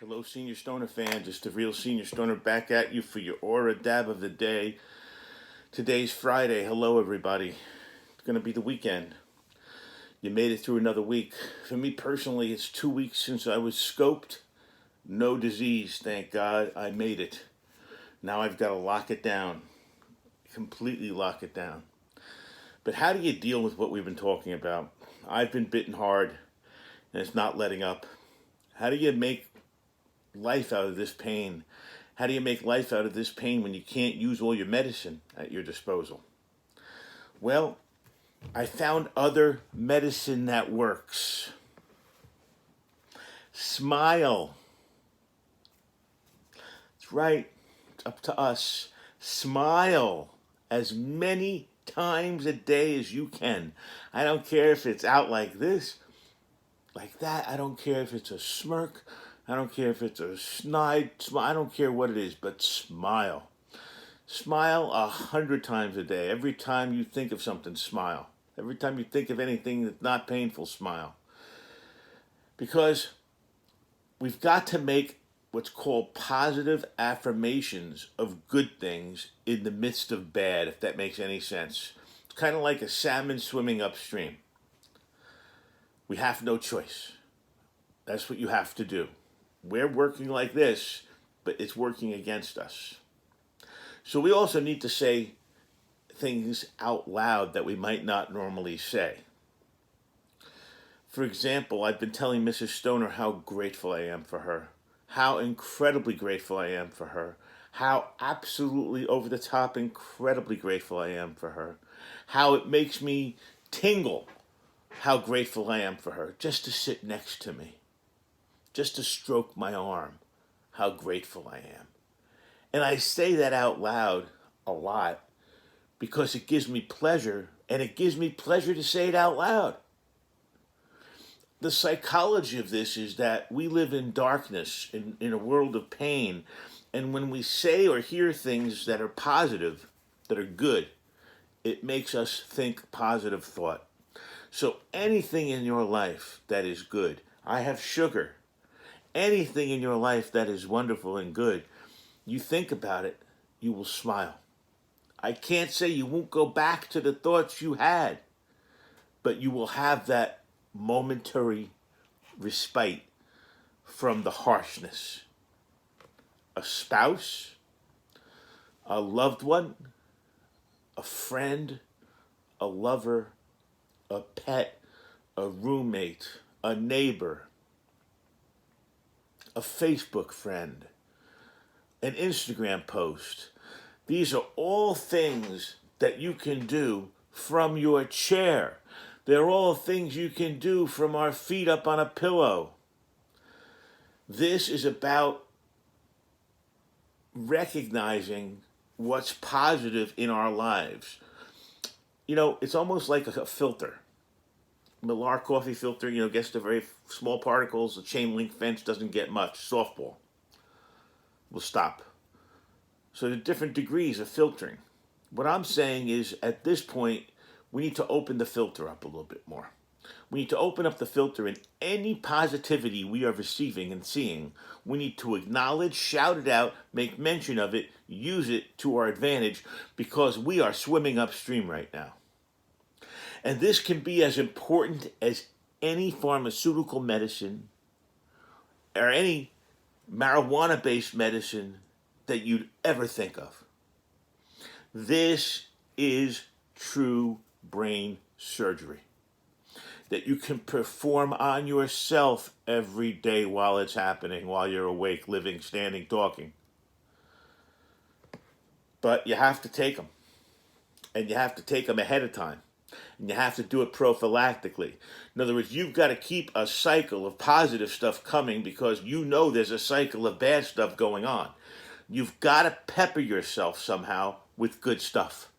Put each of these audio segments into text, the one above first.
Hello, Senior Stoner fan. Just a real Senior Stoner back at you for your Aura dab of the day. Today's Friday. Hello, everybody. It's going to be the weekend. You made it through another week. For me personally, it's 2 weeks since I was scoped. No disease, thank God. I made it. Now I've got to lock it down. Completely lock it down. But how do you deal with what we've been talking about? I've been bitten hard, and it's not letting up. How do you make life out of this pain? How do you make life out of this pain when you can't use all your medicine at your disposal? Well, I found other medicine that works. Smile. That's right. It's up to us. Smile as many times a day as you can. I don't care if it's out like this, like that. I don't care if it's a smirk. I don't care if it's a snide smile. I don't care what it is, but smile. Smile 100 times a day. Every time you think of something, smile. Every time you think of anything that's not painful, smile. Because we've got to make what's called positive affirmations of good things in the midst of bad, if that makes any sense. It's kind of like a salmon swimming upstream. We have no choice. That's what you have to do. We're working like this, but it's working against us. So we also need to say things out loud that we might not normally say. For example, I've been telling Mrs. Stoner how grateful I am for her, how incredibly grateful I am for her, how absolutely over the top incredibly grateful I am for her, how it makes me tingle how grateful I am for her just to sit next to me, just to stroke my arm, how grateful I am. And I say that out loud a lot because it gives me pleasure, and it gives me pleasure to say it out loud. The psychology of this is that we live in darkness, in a world of pain, and when we say or hear things that are positive, that are good, it makes us think positive thought. So anything in your life that is good, I have sugar, anything in your life that is wonderful and good, you think about it, you will smile. I can't say you won't go back to the thoughts you had, but you will have that momentary respite from the harshness. A spouse, a loved one, a friend, a lover, a pet, a roommate, a neighbor, a Facebook friend, an Instagram post. These are all things that you can do from your chair. They're all things you can do from our feet up on a pillow. This is about recognizing what's positive in our lives. You know, it's almost like a filter. Millar coffee filter, gets the very small particles. The chain link fence doesn't get much. Softball will stop. So there are different degrees of filtering. What I'm saying is, at this point, we need to open the filter up a little bit more. We need to open up the filter, and any positivity we are receiving and seeing, we need to acknowledge, shout it out, make mention of it, use it to our advantage, because we are swimming upstream right now. And this can be as important as any pharmaceutical medicine or any marijuana-based medicine that you'd ever think of. This is true brain surgery that you can perform on yourself every day while it's happening, while you're awake, living, standing, talking. But you have to take them. And you have to take them ahead of time. And you have to do it prophylactically. In other words, you've got to keep a cycle of positive stuff coming because you know there's a cycle of bad stuff going on. You've got to pepper yourself somehow with good stuff.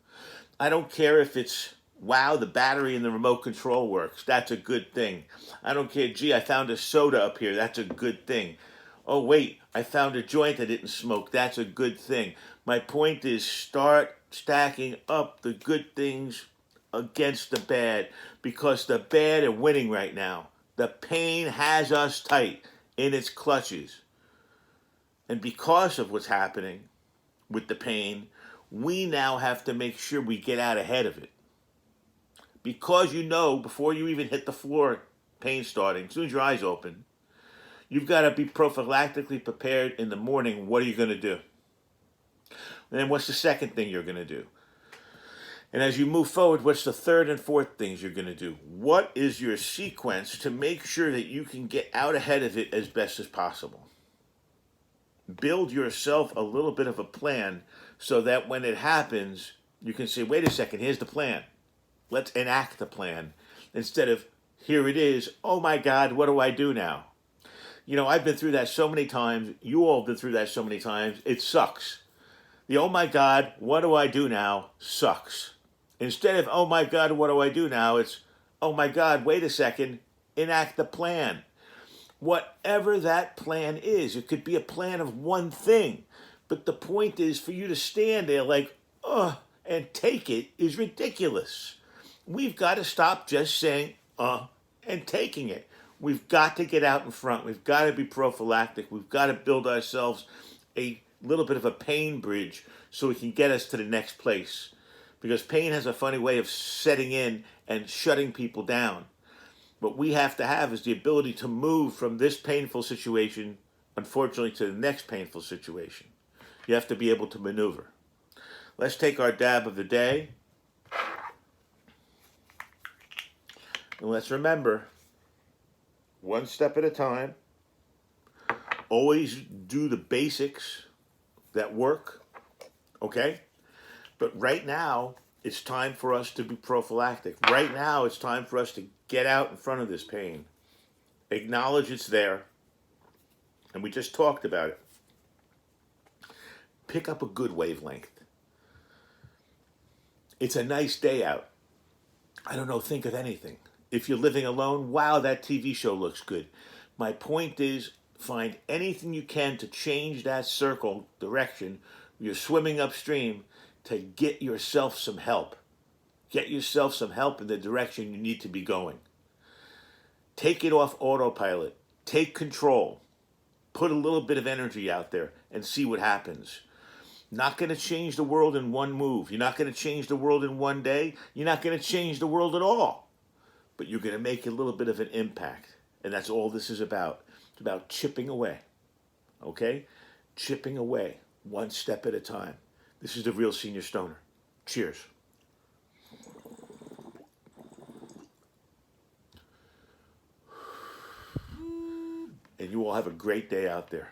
I don't care if it's, wow, the battery in the remote control works. That's a good thing. I don't care, gee, I found a soda up here. That's a good thing. Oh, wait, I found a joint I didn't smoke. That's a good thing. My point is, start stacking up the good things against the bad, because the bad are winning right now. The pain has us tight in its clutches. And because of what's happening with the pain, we now have to make sure we get out ahead of it. Because you know, before you even hit the floor, pain starting, as soon as your eyes open, you've got to be prophylactically prepared in the morning. What are you going to do? And then what's the second thing you're going to do? And as you move forward, what's the third and fourth things you're going to do? What is your sequence to make sure that you can get out ahead of it as best as possible? Build yourself a little bit of a plan so that when it happens, you can say, wait a second, here's the plan. Let's enact the plan. Instead of, here it is, oh my God, what do I do now? You know, I've been through that so many times. You all have been through that so many times. It sucks. The oh my God, what do I do now sucks. Instead of, oh my God, what do I do now? It's, oh my God, wait a second, enact the plan. Whatever that plan is, it could be a plan of one thing. But the point is for you to stand there like, and take it is ridiculous. We've got to stop just saying, and taking it. We've got to get out in front. We've got to be prophylactic. We've got to build ourselves a little bit of a pain bridge so it can get us to the next place. Because pain has a funny way of setting in and shutting people down. What we have to have is the ability to move from this painful situation, unfortunately, to the next painful situation. You have to be able to maneuver. Let's take our dab of the day. And let's remember, one step at a time. Always do the basics that work, okay? But right now, it's time for us to be prophylactic. Right now, it's time for us to get out in front of this pain. Acknowledge it's there. And we just talked about it. Pick up a good wavelength. It's a nice day out. I don't know, think of anything. If you're living alone, wow, that TV show looks good. My point is, find anything you can to change that circle direction. You're swimming upstream to get yourself some help. Get yourself some help in the direction you need to be going. Take it off autopilot. Take control. Put a little bit of energy out there and see what happens. Not going to change the world in one move. You're not going to change the world in one day. You're not going to change the world at all. But you're going to make a little bit of an impact. And that's all this is about. It's about chipping away. Okay? Chipping away. One step at a time. This is the Real Senior Stoner. Cheers. And you all have a great day out there.